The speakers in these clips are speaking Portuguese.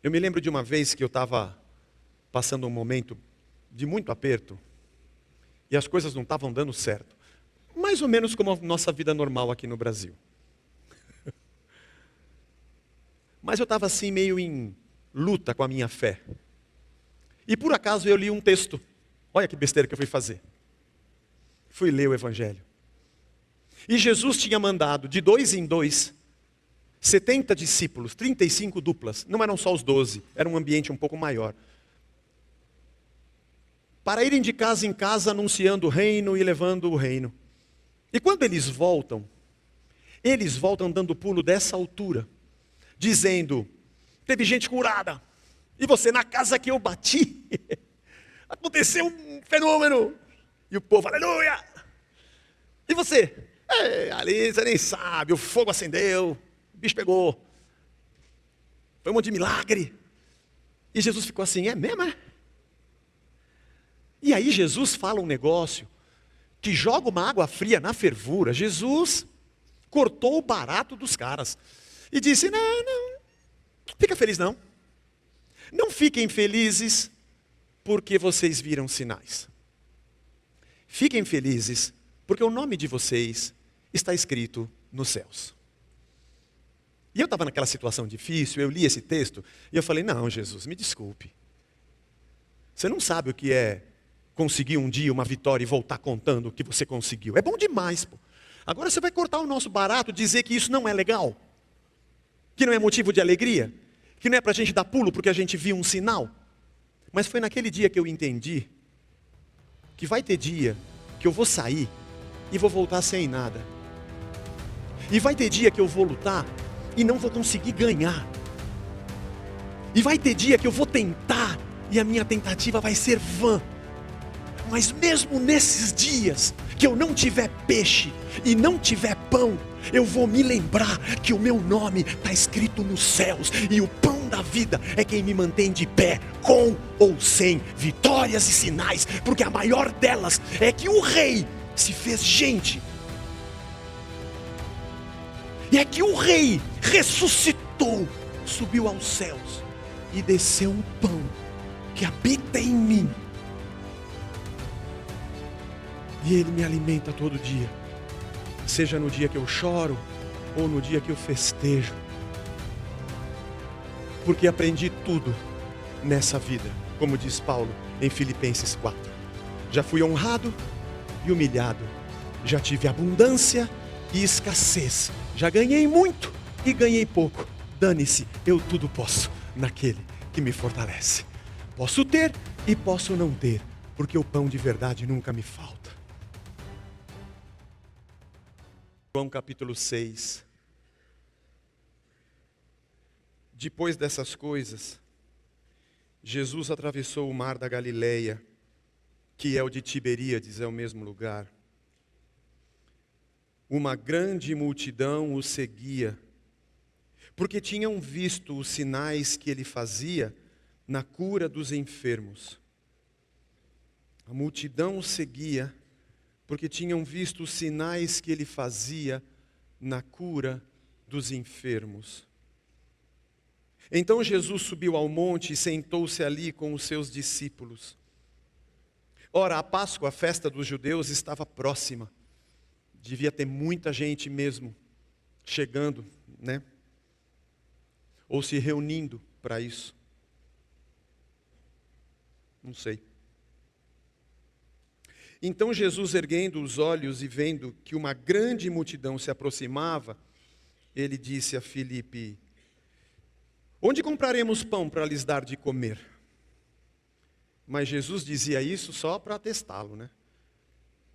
Eu me lembro de uma vez que eu estava passando um momento de muito aperto e as coisas não estavam dando certo. Mais ou menos como a nossa vida normal aqui no Brasil. Mas eu estava assim meio em luta com a minha fé. E por acaso eu li um texto. Olha que besteira que eu fui fazer. Fui ler o Evangelho. E Jesus tinha mandado de 2 em 2, 70 discípulos, 35 duplas. Não eram só os 12, era um ambiente um pouco maior. Para irem de casa em casa anunciando o reino e levando o reino. E quando eles voltam dando pulo dessa altura, dizendo, teve gente curada, e você na casa que eu bati, aconteceu um fenômeno, e o povo, aleluia, e você, ali você nem sabe, o fogo acendeu, o bicho pegou, foi um monte de milagre, e Jesus ficou assim, é mesmo, é? E aí Jesus fala um negócio, que joga uma água fria na fervura. Jesus cortou o barato dos caras. E disse, não, fica feliz não. Não fiquem felizes porque vocês viram sinais. Fiquem felizes porque o nome de vocês está escrito nos céus. E eu estava naquela situação difícil, eu li esse texto, e eu falei, não Jesus, me desculpe. Você não sabe o que é conseguir um dia uma vitória e voltar contando o que você conseguiu. É bom demais, pô. Agora você vai cortar o nosso barato, dizer que isso não é legal? Que não é motivo de alegria? Que não é para a gente dar pulo porque a gente viu um sinal? Mas foi naquele dia que eu entendi que vai ter dia que eu vou sair e vou voltar sem nada. E vai ter dia que eu vou lutar e não vou conseguir ganhar. E vai ter dia que eu vou tentar e a minha tentativa vai ser vã. Mas mesmo nesses dias que eu não tiver peixe e não tiver pão, eu vou me lembrar que o meu nome está escrito nos céus. E o pão da vida é quem me mantém de pé, com ou sem vitórias e sinais. Porque a maior delas é que o rei se fez gente. E é que o rei ressuscitou, subiu aos céus e desceu um pão que habita em mim. E Ele me alimenta todo dia, seja no dia que eu choro ou no dia que eu festejo, porque aprendi tudo nessa vida, como diz Paulo em Filipenses 4. Já fui honrado e humilhado, já tive abundância e escassez, já ganhei muito e ganhei pouco. Dane-se, eu tudo posso naquele que me fortalece. Posso ter e posso não ter, porque o pão de verdade nunca me falta. João capítulo 6. Depois dessas coisas, Jesus atravessou o mar da Galileia, que é o de Tiberíades, é o mesmo lugar. Uma grande multidão o seguia, porque tinham visto os sinais que ele fazia na cura dos enfermos. A multidão o seguia, porque tinham visto os sinais que ele fazia na cura dos enfermos. Então Jesus subiu ao monte e sentou-se ali com os seus discípulos. Ora, a Páscoa, a festa dos judeus, estava próxima. Devia ter muita gente mesmo chegando, né? Ou se reunindo para isso. Não sei. Então Jesus, erguendo os olhos e vendo que uma grande multidão se aproximava, ele disse a Filipe, onde compraremos pão para lhes dar de comer? Mas Jesus dizia isso só para testá-lo, né?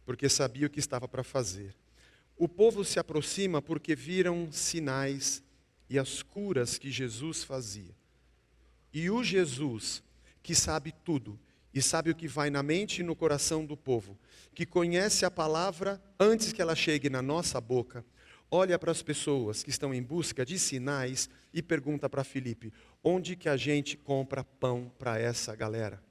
Porque sabia o que estava para fazer. O povo se aproxima porque viram sinais e as curas que Jesus fazia. E o Jesus, que sabe tudo, e sabe o que vai na mente e no coração do povo, que conhece a palavra antes que ela chegue na nossa boca, olha para as pessoas que estão em busca de sinais e pergunta para Filipe, onde que a gente compra pão para essa galera?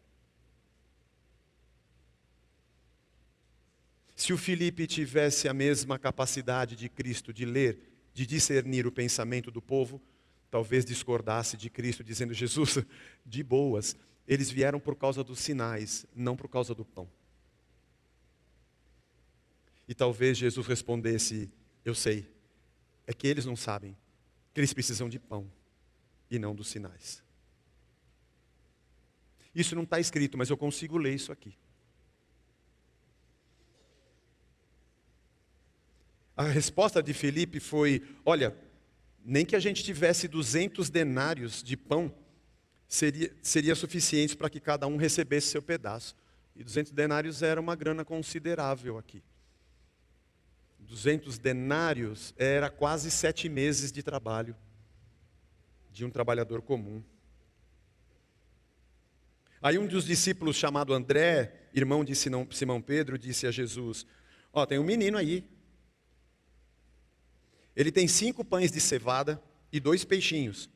Se o Filipe tivesse a mesma capacidade de Cristo de ler, de discernir o pensamento do povo, talvez discordasse de Cristo, dizendo: Jesus, de boas, eles vieram por causa dos sinais, não por causa do pão. E talvez Jesus respondesse: eu sei, é que eles não sabem que eles precisam de pão e não dos sinais. Isso não está escrito, mas eu consigo ler isso aqui. A resposta de Filipe foi: olha, nem que a gente tivesse 200 denários de pão, seria suficiente para que cada um recebesse seu pedaço. E 200 denários era uma grana considerável aqui. 200 denários era quase 7 meses de trabalho de um trabalhador comum. Aí um dos discípulos, chamado André, irmão de Simão Pedro, disse a Jesus: ó, tem um menino aí. Ele tem 5 pães de cevada e 2 peixinhos.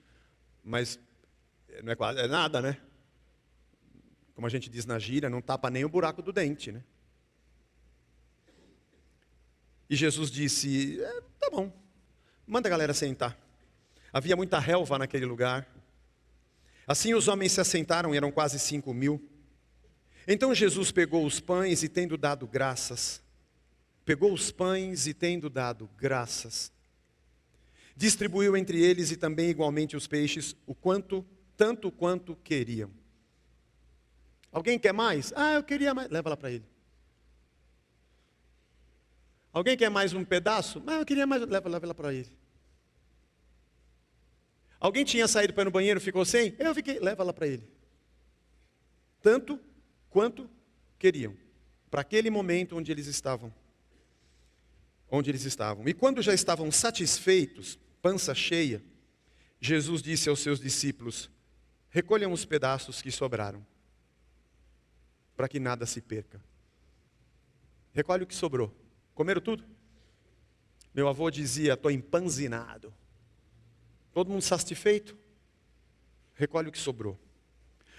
Mas não é quase, é nada, né? Como a gente diz na gíria, não tapa nem o buraco do dente, né? E Jesus disse: tá bom, manda a galera sentar. Havia muita relva naquele lugar. Assim os homens se assentaram, eram quase 5.000. Então Jesus pegou os pães e tendo dado graças, distribuiu entre eles e também igualmente os peixes, tanto quanto queriam. Alguém quer mais? Ah, eu queria mais. Leva lá para ele. Alguém quer mais um pedaço? Ah, eu queria mais. Leva lá para ele. Alguém tinha saído para ir no banheiro, ficou sem? Eu fiquei. Leva lá para ele. Tanto quanto queriam. Para aquele momento onde eles estavam. E quando já estavam satisfeitos, pança cheia, Jesus disse aos seus discípulos: recolham os pedaços que sobraram, para que nada se perca. Recolhe o que sobrou. Comeram tudo? Meu avô dizia: estou empanzinado. Todo mundo satisfeito? Recolhe o que sobrou.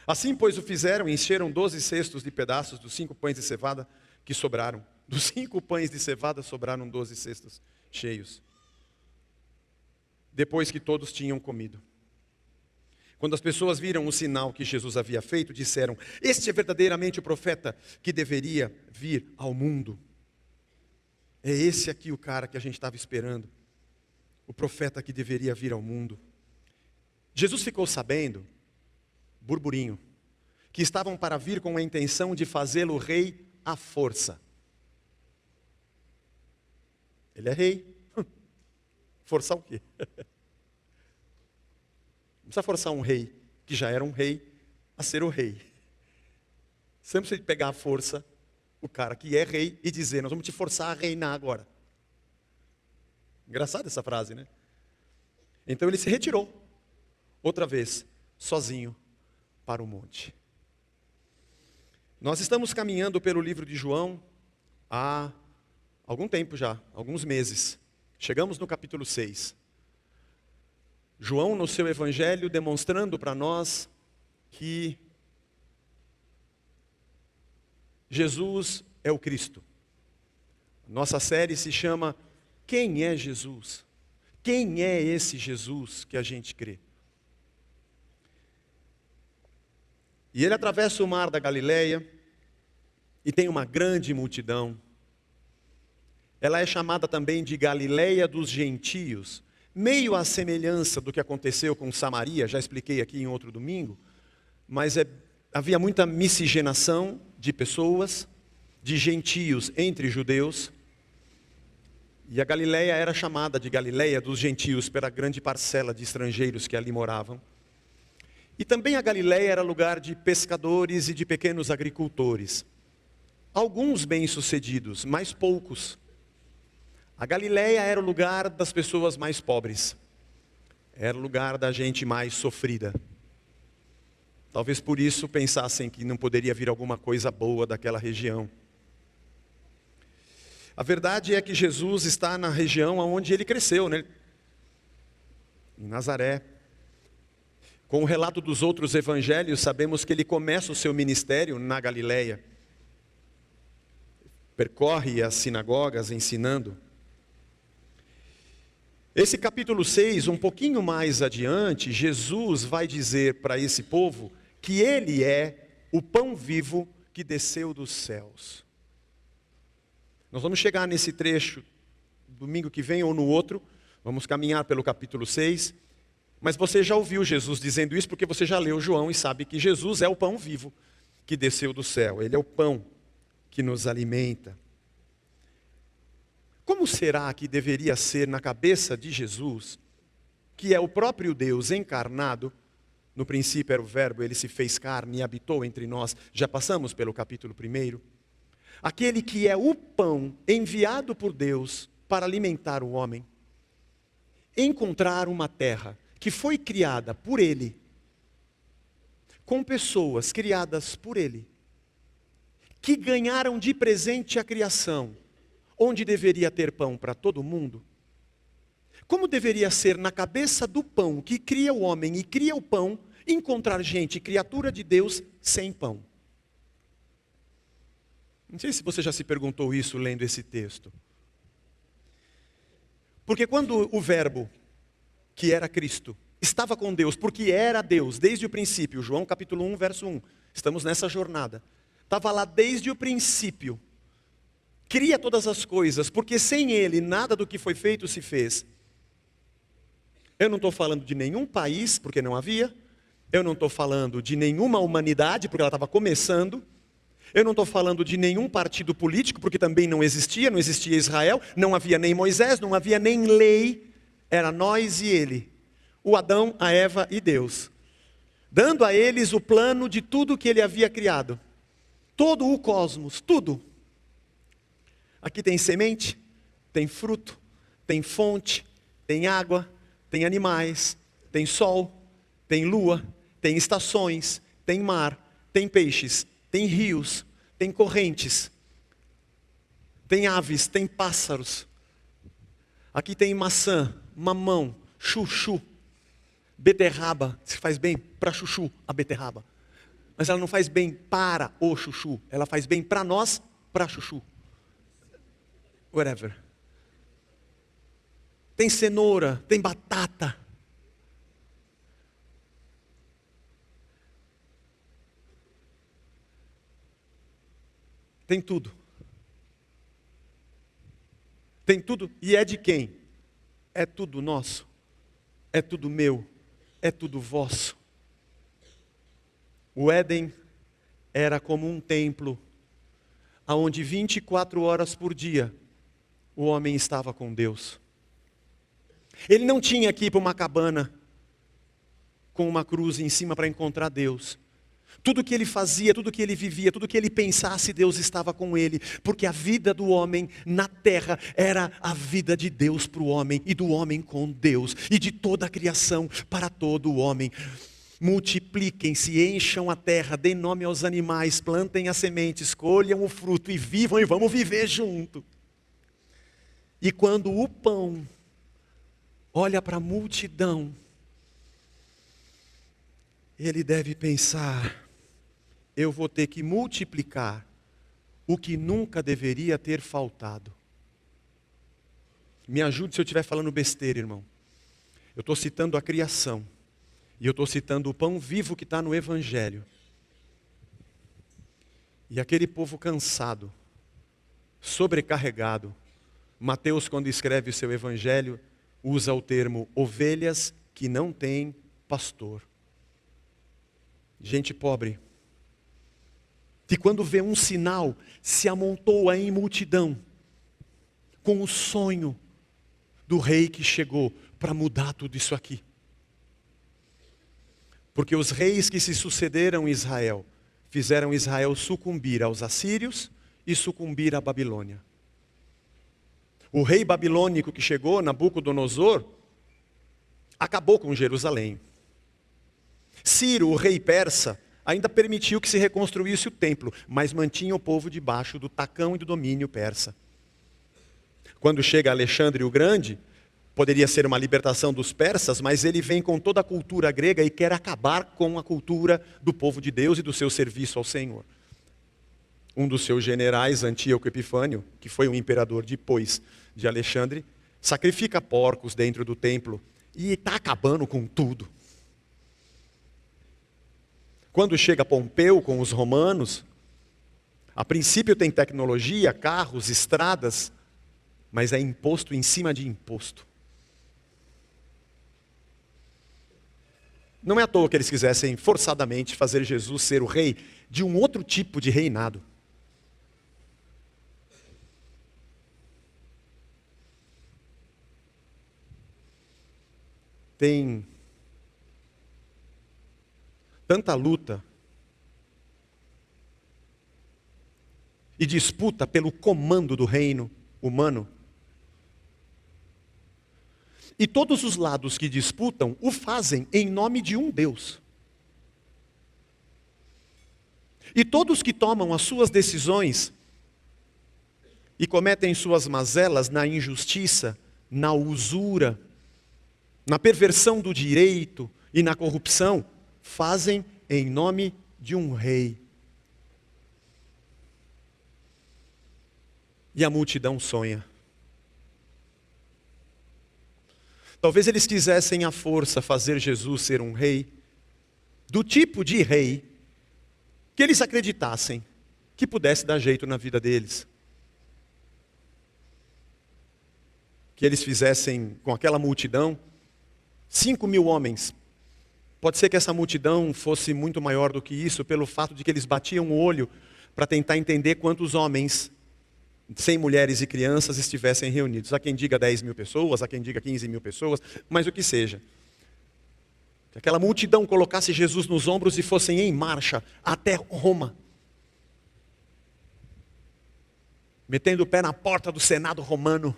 Assim, pois, o fizeram e encheram 12 cestos de pedaços dos 5 pães de cevada que sobraram. Dos 5 pães de cevada sobraram 12 cestos cheios. Depois que todos tinham comido. Quando as pessoas viram o sinal que Jesus havia feito, disseram: este é verdadeiramente o profeta que deveria vir ao mundo. É esse aqui o cara que a gente estava esperando. O profeta que deveria vir ao mundo. Jesus ficou sabendo, burburinho, que estavam para vir com a intenção de fazê-lo rei à força. Ele é rei. Forçar o quê? Não precisa forçar um rei, que já era um rei, a ser o rei. Sempre precisa pegar a força, o cara que é rei, e dizer: nós vamos te forçar a reinar agora. Engraçada essa frase, né? Então ele se retirou, outra vez, sozinho, para o monte. Nós estamos caminhando pelo livro de João há algum tempo já, alguns meses. Chegamos no capítulo 6. João, no seu evangelho, demonstrando para nós que Jesus é o Cristo. Nossa série se chama Quem é Jesus? Quem é esse Jesus que a gente crê? E ele atravessa o mar da Galileia e tem uma grande multidão. Ela é chamada também de Galileia dos Gentios, meio à semelhança do que aconteceu com Samaria, já expliquei aqui em outro domingo, mas havia muita miscigenação de pessoas, de gentios entre judeus, e a Galileia era chamada de Galileia dos Gentios pela grande parcela de estrangeiros que ali moravam. E também a Galileia era lugar de pescadores e de pequenos agricultores. Alguns bem-sucedidos, mas poucos. A Galileia era o lugar das pessoas mais pobres. Era o lugar da gente mais sofrida. Talvez por isso pensassem que não poderia vir alguma coisa boa daquela região. A verdade é que Jesus está na região onde ele cresceu, né? Em Nazaré. Com o relato dos outros evangelhos, sabemos que ele começa o seu ministério na Galileia. Percorre as sinagogas ensinando. Esse capítulo 6, um pouquinho mais adiante, Jesus vai dizer para esse povo que ele é o pão vivo que desceu dos céus. Nós vamos chegar nesse trecho domingo que vem ou no outro, vamos caminhar pelo capítulo 6, mas você já ouviu Jesus dizendo isso porque você já leu João e sabe que Jesus é o pão vivo que desceu do céu, ele é o pão que nos alimenta. Como será que deveria ser na cabeça de Jesus, que é o próprio Deus encarnado? No princípio era o verbo, ele se fez carne e habitou entre nós. Já passamos pelo capítulo 1. Aquele que é o pão enviado por Deus para alimentar o homem. Encontrar uma terra que foi criada por ele, com pessoas criadas por ele, que ganharam de presente a criação, onde deveria ter pão para todo mundo. Como deveria ser na cabeça do pão que cria o homem e cria o pão, encontrar gente, criatura de Deus, sem pão? Não sei se você já se perguntou isso lendo esse texto. Porque quando o verbo, que era Cristo, estava com Deus, porque era Deus desde o princípio, João capítulo 1, verso 1, estamos nessa jornada, estava lá desde o princípio, cria todas as coisas, porque sem ele nada do que foi feito se fez. Eu não estou falando de nenhum país, porque não havia. Eu não estou falando de nenhuma humanidade, porque ela estava começando. Eu não estou falando de nenhum partido político, porque também não existia Israel, não havia nem Moisés, não havia nem lei. Era nós e ele, o Adão, a Eva e Deus, dando a eles o plano de tudo que ele havia criado. Todo o cosmos, tudo. Aqui tem semente, tem fruto, tem fonte, tem água, tem animais, tem sol, tem lua, tem estações, tem mar, tem peixes, tem rios, tem correntes, tem aves, tem pássaros. Aqui tem maçã, mamão, chuchu, beterraba. Se faz bem para chuchu a beterraba, mas ela não faz bem para o chuchu, ela faz bem para nós, para chuchu. Whatever. Tem cenoura, tem batata. Tem tudo. Tem tudo. E é de quem? É tudo nosso. É tudo meu. É tudo vosso. O Éden era como um templo, onde 24 horas por dia o homem estava com Deus. Ele não tinha que ir para uma cabana com uma cruz em cima para encontrar Deus. Tudo que ele fazia, tudo que ele vivia, tudo que ele pensasse, Deus estava com ele. Porque a vida do homem na terra era a vida de Deus para o homem, e do homem com Deus, e de toda a criação para todo o homem. Multipliquem-se, encham a terra, deem nome aos animais, plantem as sementes, colham o fruto e vivam, e vamos viver junto. E quando o pão olha para a multidão, ele deve pensar: eu vou ter que multiplicar o que nunca deveria ter faltado. Me ajude se eu estiver falando besteira, irmão. Eu estou citando a criação, e eu estou citando o pão vivo que está no Evangelho. E aquele povo cansado, sobrecarregado, Mateus, quando escreve o seu Evangelho, usa o termo ovelhas que não têm pastor. Gente pobre, que quando vê um sinal, se amontoa em multidão, com o sonho do rei que chegou para mudar tudo isso aqui. Porque os reis que se sucederam em Israel, fizeram Israel sucumbir aos assírios e sucumbir à Babilônia. O rei babilônico que chegou, Nabucodonosor, acabou com Jerusalém. Ciro, o rei persa, ainda permitiu que se reconstruísse o templo, mas mantinha o povo debaixo do tacão e do domínio persa. Quando chega Alexandre o Grande, poderia ser uma libertação dos persas, mas ele vem com toda a cultura grega e quer acabar com a cultura do povo de Deus e do seu serviço ao Senhor. Um dos seus generais, Antíoco Epifânio, que foi um imperador depois de Alexandre, sacrifica porcos dentro do templo e está acabando com tudo. Quando chega Pompeu com os romanos, a princípio tem tecnologia, carros, estradas, mas é imposto em cima de imposto. Não é à toa que eles quisessem forçadamente fazer Jesus ser o rei de um outro tipo de reinado. Tem tanta luta e disputa pelo comando do reino humano. E todos os lados que disputam o fazem em nome de um Deus. E todos que tomam as suas decisões e cometem suas mazelas na injustiça, na usura, na perversão do direito e na corrupção, fazem em nome de um rei. E a multidão sonha. Talvez eles quisessem à força fazer Jesus ser um rei, do tipo de rei que eles acreditassem que pudesse dar jeito na vida deles. Que eles fizessem com aquela multidão 5.000 homens. Pode ser que essa multidão fosse muito maior do que isso, pelo fato de que eles batiam o olho para tentar entender quantos homens, sem mulheres e crianças, estivessem reunidos. Há quem diga 10.000 pessoas, há quem diga 15.000 pessoas, mas o que seja. Que aquela multidão colocasse Jesus nos ombros e fossem em marcha até Roma. Metendo o pé na porta do Senado romano.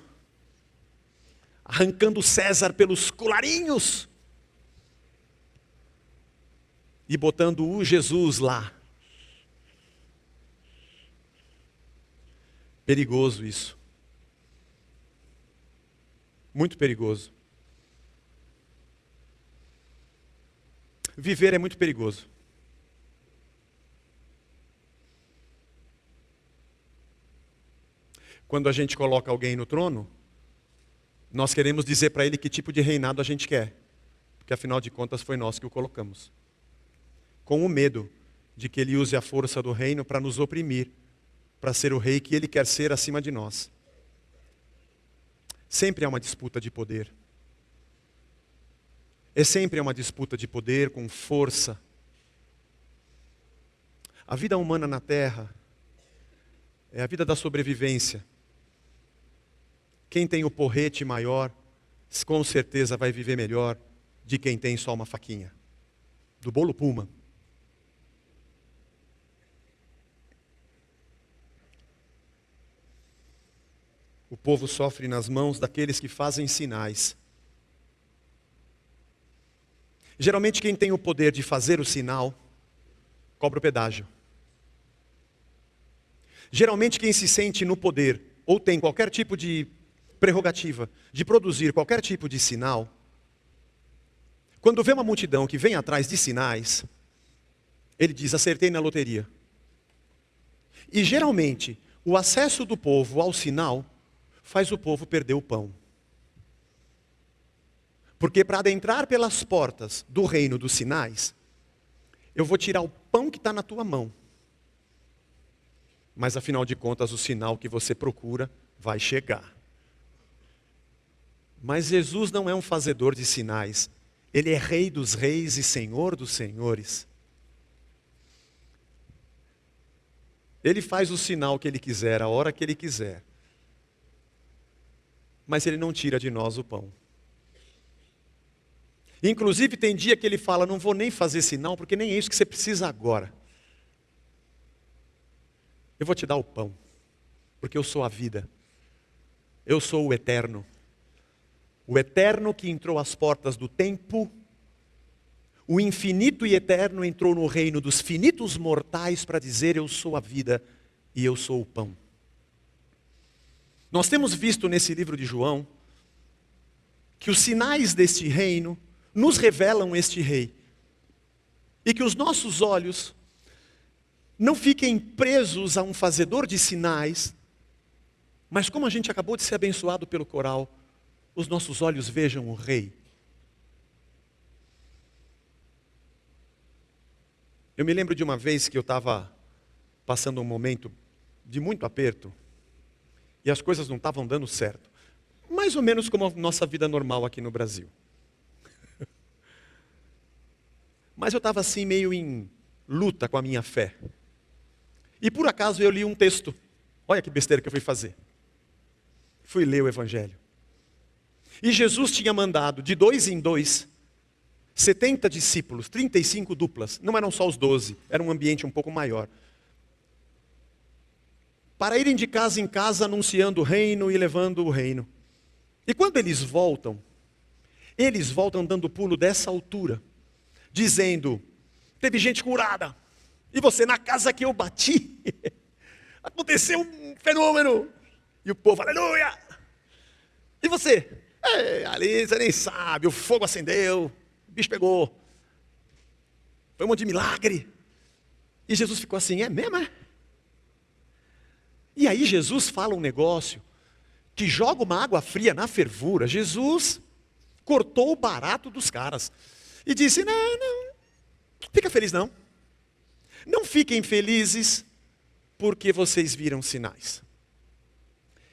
Arrancando César pelos colarinhos. E botando o Jesus lá. Perigoso isso. Muito perigoso. Viver é muito perigoso. Quando a gente coloca alguém no trono, nós queremos dizer para ele que tipo de reinado a gente quer. Porque afinal de contas foi nós que o colocamos. Com o medo de que ele use a força do reino para nos oprimir, para ser o rei que ele quer ser acima de nós. Sempre há uma disputa de poder. É sempre uma disputa de poder com força. A vida humana na terra é a vida da sobrevivência. Quem tem o porrete maior, com certeza vai viver melhor de quem tem só uma faquinha. Do bolo Puma. O povo sofre nas mãos daqueles que fazem sinais. Geralmente quem tem o poder de fazer o sinal, cobra o pedágio. Geralmente quem se sente no poder, ou tem qualquer tipo de prerrogativa, de produzir qualquer tipo de sinal, quando vê uma multidão que vem atrás de sinais, ele diz, acertei na loteria. E geralmente, o acesso do povo ao sinal, faz o povo perder o pão. Porque para adentrar pelas portas do reino dos sinais, eu vou tirar o pão que está na tua mão. Mas afinal de contas, o sinal que você procura vai chegar. Mas Jesus não é um fazedor de sinais. Ele é Rei dos reis e Senhor dos senhores. Ele faz o sinal que Ele quiser, a hora que Ele quiser. Mas Ele não tira de nós o pão. Inclusive tem dia que Ele fala, não vou nem fazer sinal, porque nem é isso que você precisa agora. Eu vou te dar o pão, porque eu sou a vida. Eu sou o eterno. O eterno que entrou às portas do tempo, o infinito e eterno entrou no reino dos finitos mortais para dizer, eu sou a vida e eu sou o pão. Nós temos visto nesse livro de João, que os sinais deste reino nos revelam este rei. E que os nossos olhos não fiquem presos a um fazedor de sinais, mas como a gente acabou de ser abençoado pelo coral, os nossos olhos vejam o Rei. Eu me lembro de uma vez que eu estava passando um momento de muito aperto, e as coisas não estavam dando certo. Mais ou menos como a nossa vida normal aqui no Brasil. Mas eu estava assim meio em luta com a minha fé. E por acaso eu li um texto. Olha que besteira que eu fui fazer. Fui ler o Evangelho. E Jesus tinha mandado de 2 em 2, 70 discípulos, 35 duplas. Não eram só os 12, era um ambiente um pouco maior. Para irem de casa em casa anunciando o reino e levando o reino. E quando eles voltam dando pulo dessa altura, dizendo, teve gente curada, e você na casa que eu bati, aconteceu um fenômeno, e o povo, aleluia, e você? Ali você nem sabe, o fogo acendeu, o bicho pegou, foi um monte de milagre, e Jesus ficou assim, é mesmo, é? E aí Jesus fala um negócio, que joga uma água fria na fervura. Jesus cortou o barato dos caras. E disse, não fica feliz não. Não fiquem felizes porque vocês viram sinais.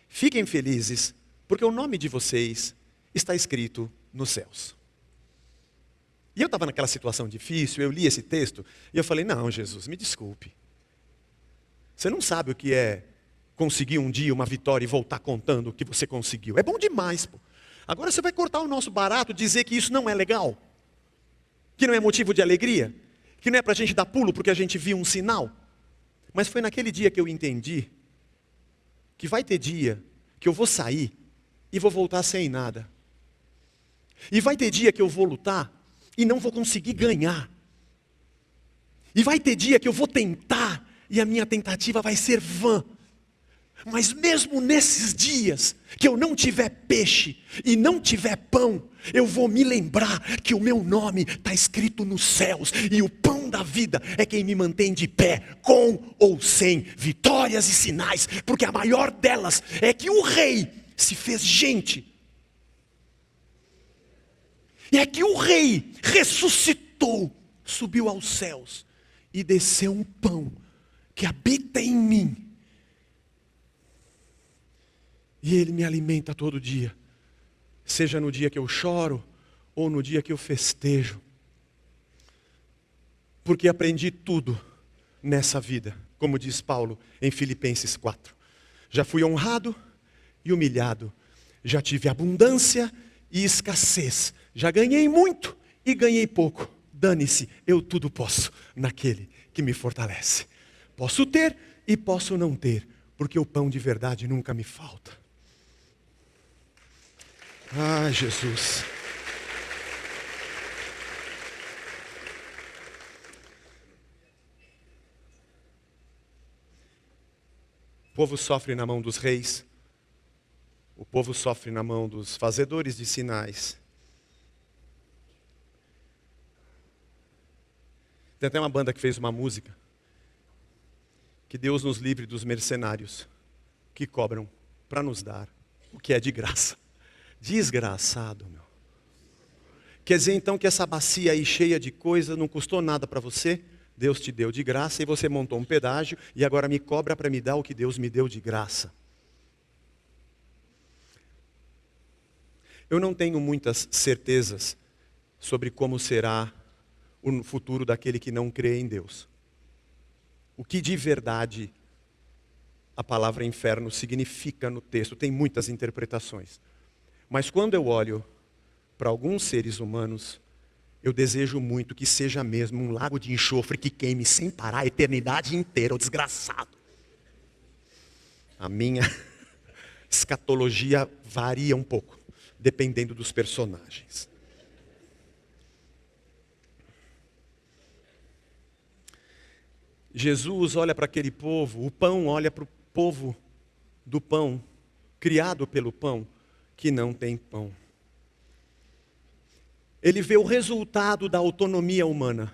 Fiquem felizes porque o nome de vocês está escrito nos céus. E eu estava naquela situação difícil, eu li esse texto, e eu falei, não Jesus, me desculpe. Você não sabe o que é conseguir um dia uma vitória e voltar contando o que você conseguiu. É bom demais, pô. Agora você vai cortar o nosso barato, dizer que isso não é legal? Que não é motivo de alegria? Que não é para a gente dar pulo porque a gente viu um sinal? Mas foi naquele dia que eu entendi que vai ter dia que eu vou sair e vou voltar sem nada. E vai ter dia que eu vou lutar e não vou conseguir ganhar. E vai ter dia que eu vou tentar e a minha tentativa vai ser vã. Mas mesmo nesses dias que eu não tiver peixe e não tiver pão, eu vou me lembrar que o meu nome está escrito nos céus. E o pão da vida é quem me mantém de pé, com ou sem vitórias e sinais. Porque a maior delas é que o Rei se fez gente. E é que o Rei ressuscitou, subiu aos céus e desceu um pão que habita em mim. E Ele me alimenta todo dia, seja no dia que eu choro ou no dia que eu festejo. Porque aprendi tudo nessa vida, como diz Paulo em Filipenses 4. Já fui honrado e humilhado, já tive abundância e escassez, já ganhei muito e ganhei pouco. Dane-se, eu tudo posso naquele que me fortalece. Posso ter e posso não ter, porque o pão de verdade nunca me falta. Ah, Jesus. O povo sofre na mão dos reis. O povo sofre na mão dos fazedores de sinais. Tem até uma banda que fez uma música. Que Deus nos livre dos mercenários que cobram para nos dar o que é de graça. Desgraçado, meu. Quer dizer então que essa bacia aí cheia de coisa não custou nada para você? Deus te deu de graça e você montou um pedágio e agora me cobra para me dar o que Deus me deu de graça. Eu não tenho muitas certezas sobre como será o futuro daquele que não crê em Deus. O que de verdade a palavra inferno significa no texto, tem muitas interpretações. Mas quando eu olho para alguns seres humanos, eu desejo muito que seja mesmo um lago de enxofre que queime sem parar a eternidade inteira, o desgraçado. A minha escatologia varia um pouco, dependendo dos personagens. Jesus olha para aquele povo, o pão olha para o povo do pão, criado pelo pão, que não tem pão. Ele vê o resultado da autonomia humana.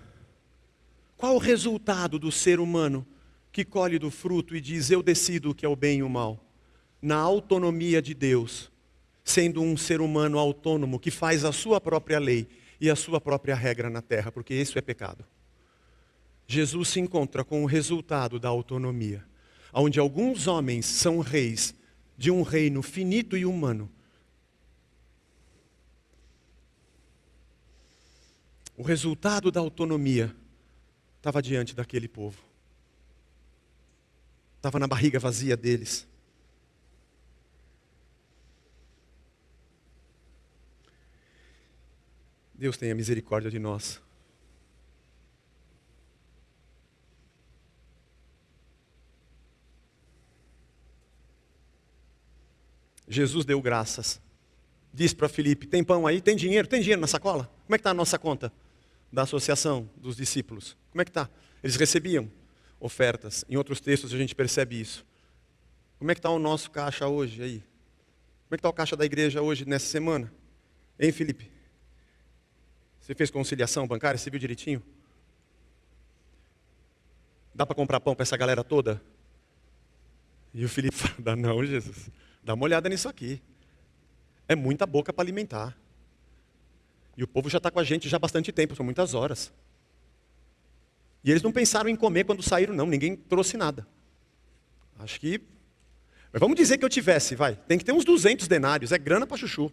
Qual o resultado do ser humano que colhe do fruto e diz, eu decido o que é o bem e o mal? Na autonomia de Deus, sendo um ser humano autônomo que faz a sua própria lei e a sua própria regra na terra, porque isso é pecado. Jesus se encontra com o resultado da autonomia, onde alguns homens são reis de um reino finito e humano. O resultado da autonomia estava diante daquele povo. Estava na barriga vazia deles. Deus tenha misericórdia de nós. Jesus deu graças. Disse para Filipe, tem pão aí? Tem dinheiro? Tem dinheiro na sacola? Como é que está a nossa conta da associação dos discípulos? Como é que está? Eles recebiam ofertas. Em outros textos a gente percebe isso. Como é que está o nosso caixa hoje aí? Como é que está o caixa da igreja hoje, nessa semana? Hein, Filipe? Você fez conciliação bancária? Você viu direitinho? Dá para comprar pão para essa galera toda? E o Filipe fala, não, Jesus, dá uma olhada nisso aqui. É muita boca para alimentar. E o povo já está com a gente já há bastante tempo, são muitas horas. E eles não pensaram em comer quando saíram, não. Ninguém trouxe nada. Acho que... Mas vamos dizer que eu tivesse, vai. Tem que ter uns 200 denários, é grana para chuchu.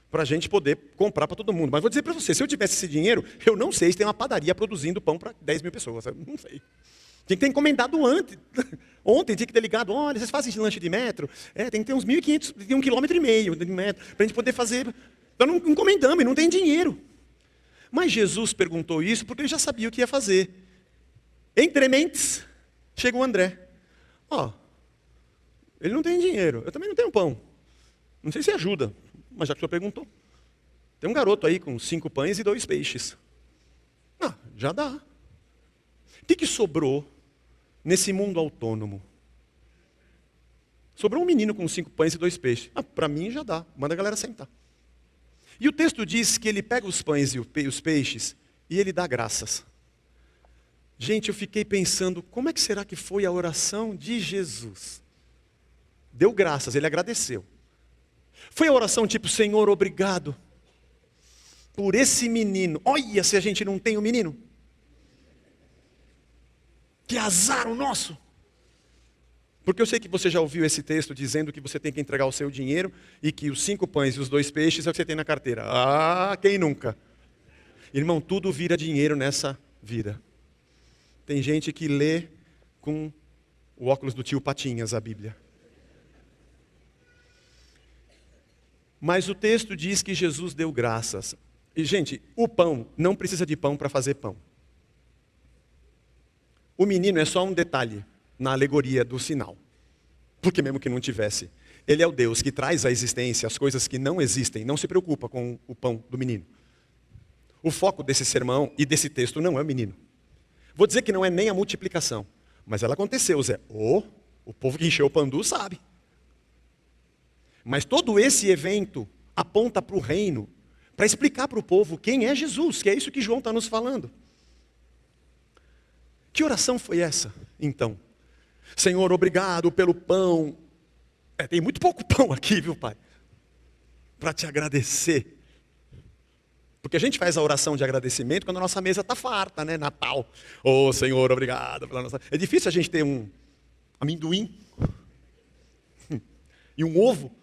Para a gente poder comprar para todo mundo. Mas vou dizer para você, se eu tivesse esse dinheiro, eu não sei se tem uma padaria produzindo pão para 10 mil pessoas. Eu não sei. Tinha que ter encomendado antes. Ontem tinha que ter ligado, olha, vocês fazem lanche de metro? Tem que ter uns 1.500, tem 1,5 km de metro, para a gente poder fazer. Então não encomendamos e não tem dinheiro. Mas Jesus perguntou isso porque ele já sabia o que ia fazer. Entre mentes, chega o André. Ele não tem dinheiro, eu também não tenho pão. Não sei se ajuda, mas já que o senhor perguntou. Tem um garoto aí com 5 pães e 2 peixes. Já dá. O que sobrou nesse mundo autônomo? Sobrou um menino com 5 pães e 2 peixes. Para mim já dá, manda a galera sentar. E o texto diz que ele pega os pães e os peixes e ele dá graças. Gente, eu fiquei pensando, como é que será que foi a oração de Jesus? Deu graças, ele agradeceu. Foi a oração tipo, Senhor, obrigado por esse menino. Olha se a gente não tem um menino. Que azar o nosso. Porque eu sei que você já ouviu esse texto dizendo que você tem que entregar o seu dinheiro e que os 5 pães e os 2 peixes é o que você tem na carteira. Quem nunca? Irmão, tudo vira dinheiro nessa vida. Tem gente que lê com o óculos do tio Patinhas a Bíblia. Mas o texto diz que Jesus deu graças. E, gente, o pão não precisa de pão para fazer pão. O menino é só um detalhe na alegoria do sinal. Porque mesmo que não tivesse, ele é o Deus que traz à existência as coisas que não existem. Não se preocupa com o pão do menino. O foco desse sermão e desse texto não é o menino. Vou dizer que não é nem a multiplicação. Mas ela aconteceu, Zé. O povo que encheu o pandu sabe. Mas todo esse evento aponta para o reino, para explicar para o povo quem é Jesus, que é isso que João está nos falando. Que oração foi essa, então? Senhor, obrigado pelo pão. Tem muito pouco pão aqui, viu, Pai? Para te agradecer. Porque a gente faz a oração de agradecimento quando a nossa mesa está farta, né? Natal. Senhor, obrigado pela nossa... É difícil a gente ter um amendoim e um ovo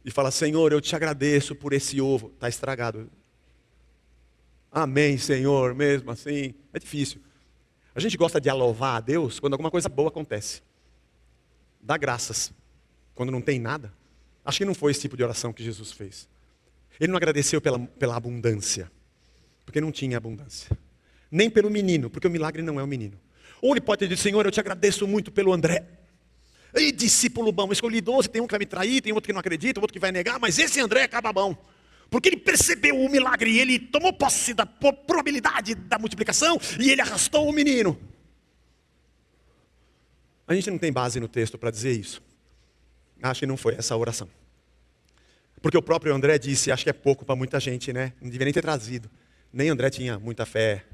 e falar, Senhor, eu te agradeço por esse ovo. Está estragado. Amém, Senhor, mesmo assim. É difícil. A gente gosta de louvar a Deus quando alguma coisa boa acontece. Dá graças. Quando não tem nada. Acho que não foi esse tipo de oração que Jesus fez. Ele não agradeceu pela abundância. Porque não tinha abundância. Nem pelo menino, porque o milagre não é o menino. Ou ele pode ter dito, Senhor, eu te agradeço muito pelo André. Ei, discípulo bom, escolhi 12, tem um que vai me trair, tem outro que não acredita, outro que vai negar, mas esse André acaba bom. Porque ele percebeu o milagre e ele tomou posse da probabilidade da multiplicação e ele arrastou o menino. A gente não tem base no texto para dizer isso. Acho que não foi essa a oração. Porque o próprio André disse, acho que é pouco para muita gente, né? Não devia nem ter trazido. Nem André tinha muita fé.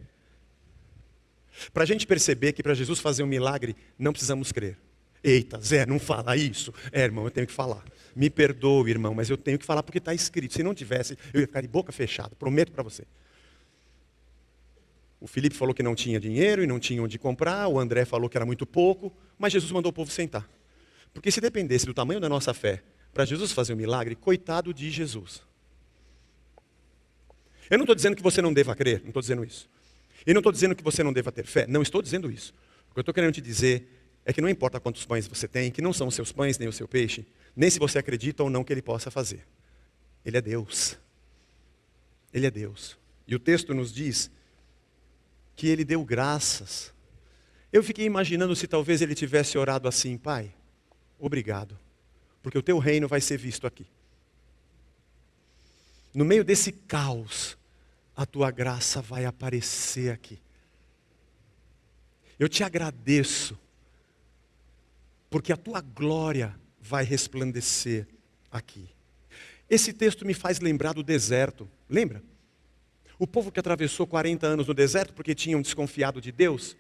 Para a gente perceber que para Jesus fazer um milagre, não precisamos crer. Eita, Zé, não fala isso. Irmão, eu tenho que falar. Me perdoe, irmão, mas eu tenho que falar porque está escrito. Se não tivesse, eu ia ficar de boca fechada, prometo para você. O Felipe falou que não tinha dinheiro e não tinha onde comprar, o André falou que era muito pouco, mas Jesus mandou o povo sentar. Porque se dependesse do tamanho da nossa fé, para Jesus fazer um milagre, coitado de Jesus. Eu não estou dizendo que você não deva crer, não estou dizendo isso. E não estou dizendo que você não deva ter fé, não estou dizendo isso. O que eu estou querendo te dizer é que não importa quantos pães você tem, que não são os seus pães nem o seu peixe, nem se você acredita ou não que Ele possa fazer. Ele é Deus. Ele é Deus. E o texto nos diz que Ele deu graças. Eu fiquei imaginando se talvez Ele tivesse orado assim: Pai, obrigado, porque o Teu reino vai ser visto aqui. No meio desse caos, a Tua graça vai aparecer aqui. Eu te agradeço, porque a Tua glória vai resplandecer aqui. Esse texto me faz lembrar do deserto, lembra? O povo que atravessou 40 anos no deserto porque tinham desconfiado de Deus.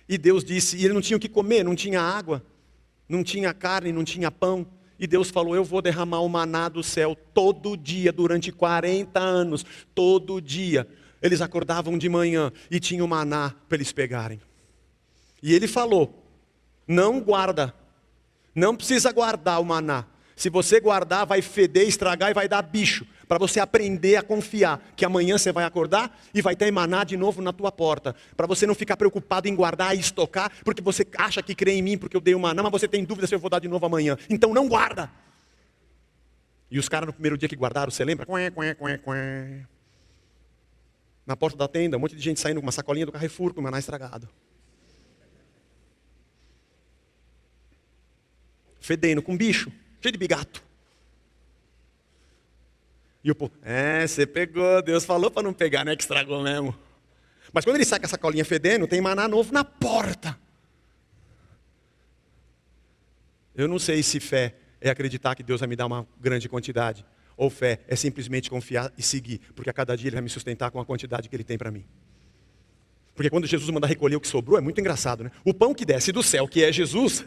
E Deus disse, e eles não tinham o que comer, não tinha água, não tinha carne, não tinha pão. E Deus falou, eu vou derramar o maná do céu todo dia, durante 40 anos, todo dia. Eles acordavam de manhã e tinham maná para eles pegarem. E Ele falou, não guarda, não precisa guardar o maná. Se você guardar, vai feder, estragar e vai dar bicho. Para você aprender a confiar que amanhã você vai acordar e vai ter maná de novo na tua porta. Para você não ficar preocupado em guardar e estocar, porque você acha que crê em mim porque eu dei o maná, mas você tem dúvida se eu vou dar de novo amanhã. Então não guarda. E os caras no primeiro dia que guardaram, você lembra? Na porta da tenda, um monte de gente saindo com uma sacolinha do Carrefour com o maná estragado. Fedendo com bicho. Cheio de bigato. E o povo, você pegou, Deus falou para não pegar, né, que estragou mesmo. Mas quando ele sai com essa colinha fedendo, tem maná novo na porta. Eu não sei se fé é acreditar que Deus vai me dar uma grande quantidade, ou fé é simplesmente confiar e seguir, porque a cada dia Ele vai me sustentar com a quantidade que Ele tem para mim. Porque quando Jesus manda recolher o que sobrou, é muito engraçado, né? O pão que desce do céu, que é Jesus,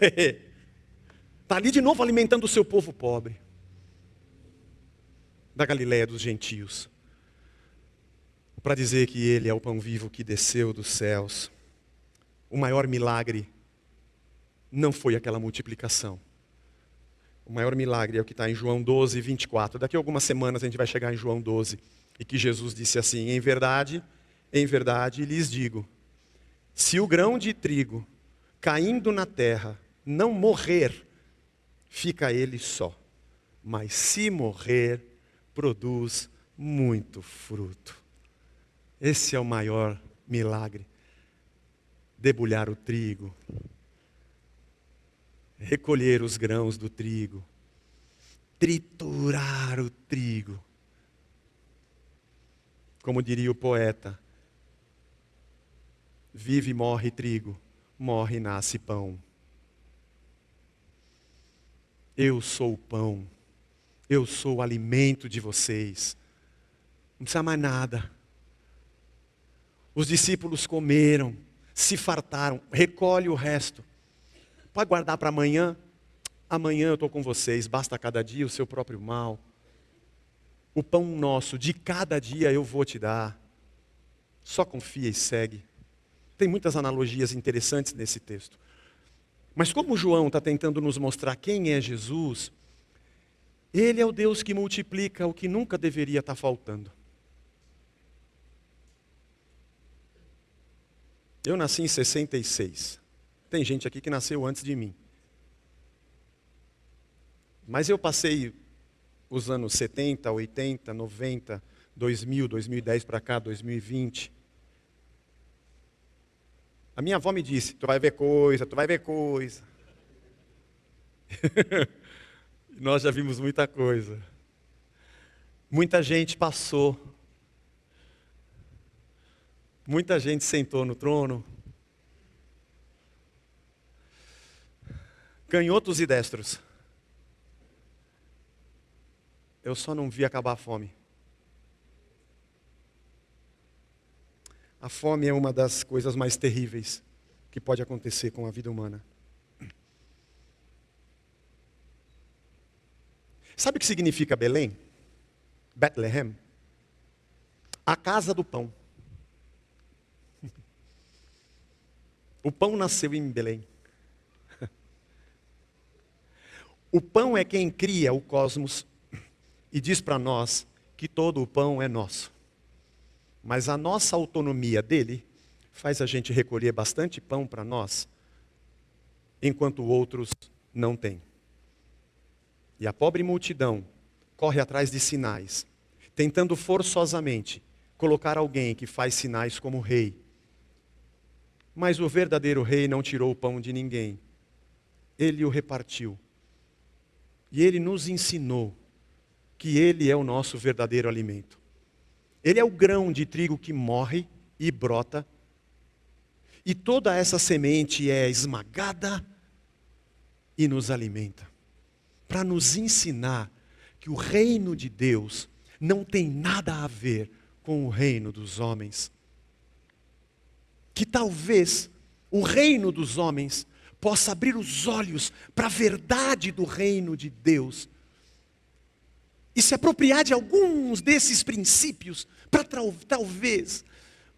está ali de novo alimentando o seu povo pobre. Da Galileia dos gentios. Para dizer que Ele é o pão vivo que desceu dos céus. O maior milagre não foi aquela multiplicação. O maior milagre é o que está em João 12, 24. Daqui a algumas semanas a gente vai chegar em João 12. E que Jesus disse assim, em verdade lhes digo, se o grão de trigo caindo na terra não morrer, fica ele só. Mas se morrer, produz muito fruto. Esse é o maior milagre. Debulhar o trigo. Recolher os grãos do trigo. Triturar o trigo. Como diria o poeta, vive e morre trigo, morre e nasce pão. Eu sou o pão. Eu sou o alimento de vocês. Não precisa mais nada. Os discípulos comeram, se fartaram, recolhe o resto. Pode guardar para amanhã? Amanhã eu estou com vocês, basta cada dia o seu próprio mal. O pão nosso de cada dia eu vou te dar. Só confia e segue. Tem muitas analogias interessantes nesse texto. Mas como João está tentando nos mostrar quem é Jesus, Ele é o Deus que multiplica o que nunca deveria estar faltando. Eu nasci em 66. Tem gente aqui que nasceu antes de mim. Mas eu passei os anos 70, 80, 90, 2000, 2010 para cá, 2020. A minha avó me disse, tu vai ver coisa, tu vai ver coisa. Nós já vimos muita coisa. Muita gente passou. Muita gente sentou no trono. Canhotos e destros. Eu só não vi acabar a fome. A fome é uma das coisas mais terríveis que pode acontecer com a vida humana. Sabe o que significa Belém? Bethlehem? A casa do pão. O pão nasceu em Belém. O pão é quem cria o cosmos e diz para nós que todo o pão é nosso. Mas a nossa autonomia dele faz a gente recolher bastante pão para nós, enquanto outros não têm. E a pobre multidão corre atrás de sinais, tentando forçosamente colocar alguém que faz sinais como rei. Mas o verdadeiro rei não tirou o pão de ninguém. Ele o repartiu. E ele nos ensinou que ele é o nosso verdadeiro alimento. Ele é o grão de trigo que morre e brota. E toda essa semente é esmagada e nos alimenta. Para nos ensinar que o reino de Deus não tem nada a ver com o reino dos homens. Que talvez o reino dos homens possa abrir os olhos para a verdade do reino de Deus e se apropriar de alguns desses princípios para talvez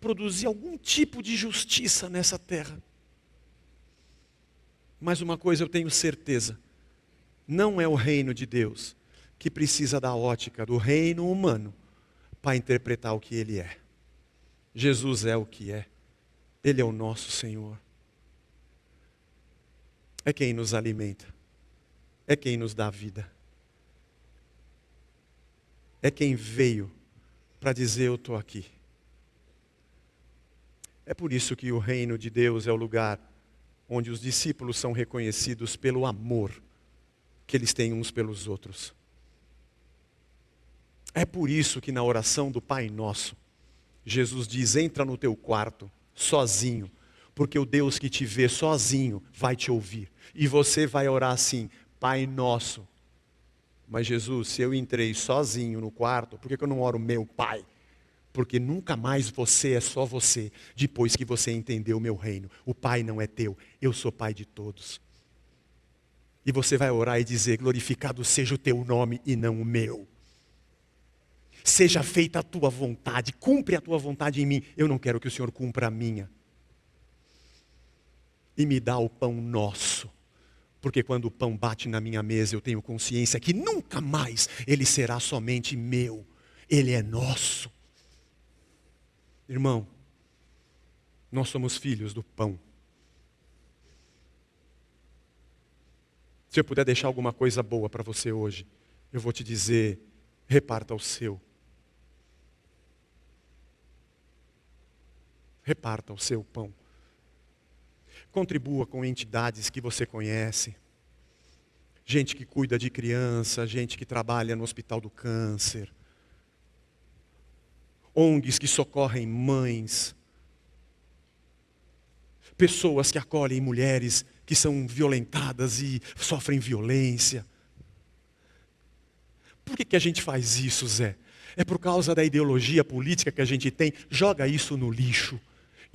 produzir algum tipo de justiça nessa terra. Mas uma coisa eu tenho certeza, não é o reino de Deus que precisa da ótica do reino humano para interpretar o que ele é. Jesus é o que é. Ele é o nosso Senhor. É quem nos alimenta. É quem nos dá vida. É quem veio para dizer eu estou aqui. É por isso que o reino de Deus é o lugar onde os discípulos são reconhecidos pelo amor que eles têm uns pelos outros. É por isso que na oração do Pai Nosso, Jesus diz, entra no teu quarto, sozinho, porque o Deus que te vê sozinho vai te ouvir. E você vai orar assim, Pai Nosso. Mas Jesus, se eu entrei sozinho no quarto, por que eu não oro meu Pai? Porque nunca mais você é só você, depois que você entendeu o meu reino. O Pai não é teu, eu sou Pai de todos. E você vai orar e dizer, glorificado seja o teu nome e não o meu. Seja feita a tua vontade, cumpre a tua vontade em mim. Eu não quero que o Senhor cumpra a minha. E me dá o pão nosso. Porque quando o pão bate na minha mesa, eu tenho consciência que nunca mais ele será somente meu. Ele é nosso. Irmão, nós somos filhos do pão. Se eu puder deixar alguma coisa boa para você hoje, eu vou te dizer, reparta o seu. Reparta o seu pão. Contribua com entidades que você conhece. Gente que cuida de criança, gente que trabalha no Hospital do Câncer. ONGs que socorrem mães. Pessoas que acolhem mulheres que são violentadas e sofrem violência. Por que a gente faz isso, Zé? É por causa da ideologia política que a gente tem. Joga isso no lixo.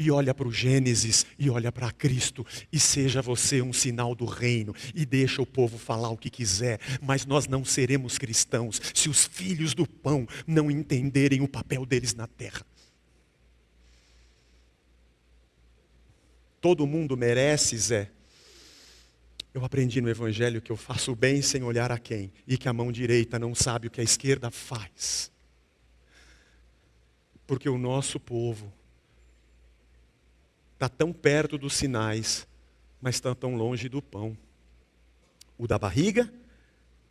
E olha para o Gênesis, e olha para Cristo, e seja você um sinal do reino, e deixa o povo falar o que quiser, mas nós não seremos cristãos se os filhos do pão não entenderem o papel deles na terra. Todo mundo merece, Zé. Eu aprendi no Evangelho que eu faço o bem sem olhar a quem, e que a mão direita não sabe o que a esquerda faz. Porque o nosso povo está tão perto dos sinais, mas está tão longe do pão. O da barriga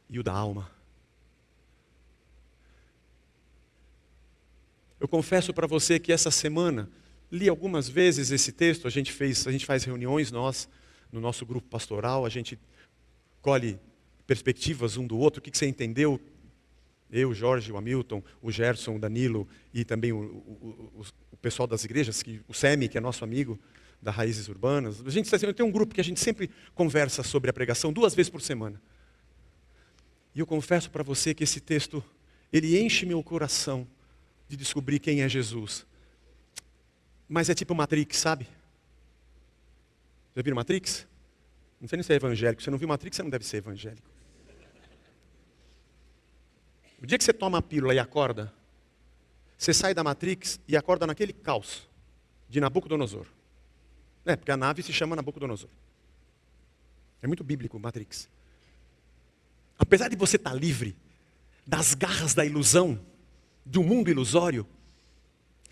e o da alma. Eu confesso para você que essa semana, li algumas vezes esse texto, a gente faz reuniões no nosso grupo pastoral, a gente colhe perspectivas um do outro, o que você entendeu? Eu, o Jorge, o Hamilton, o Gerson, o Danilo e também o pessoal das igrejas, o SEMI, que é nosso amigo da Raízes Urbanas. A gente tem um grupo que a gente sempre conversa sobre a pregação 2 vezes por semana. E eu confesso para você que esse texto, ele enche meu coração de descobrir quem é Jesus. Mas é tipo Matrix, sabe? Já viram Matrix? Não sei nem se é evangélico. Se você não viu Matrix, você não deve ser evangélico. O dia que você toma a pílula e acorda, você sai da Matrix e acorda naquele caos de Nabucodonosor. Porque a nave se chama Nabucodonosor. É muito bíblico, Matrix. Apesar de você estar livre das garras da ilusão, do mundo ilusório,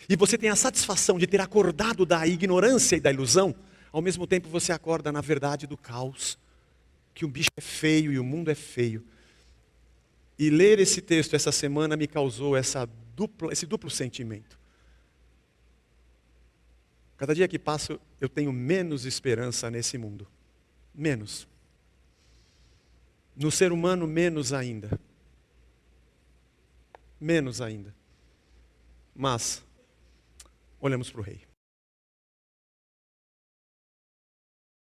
e você tem a satisfação de ter acordado da ignorância e da ilusão, ao mesmo tempo você acorda na verdade do caos, que o bicho é feio e o mundo é feio. E ler esse texto essa semana me causou esse duplo sentimento. Cada dia que passa eu tenho menos esperança nesse mundo. Menos. No ser humano, menos ainda. Menos ainda. Mas, olhamos para o Rei.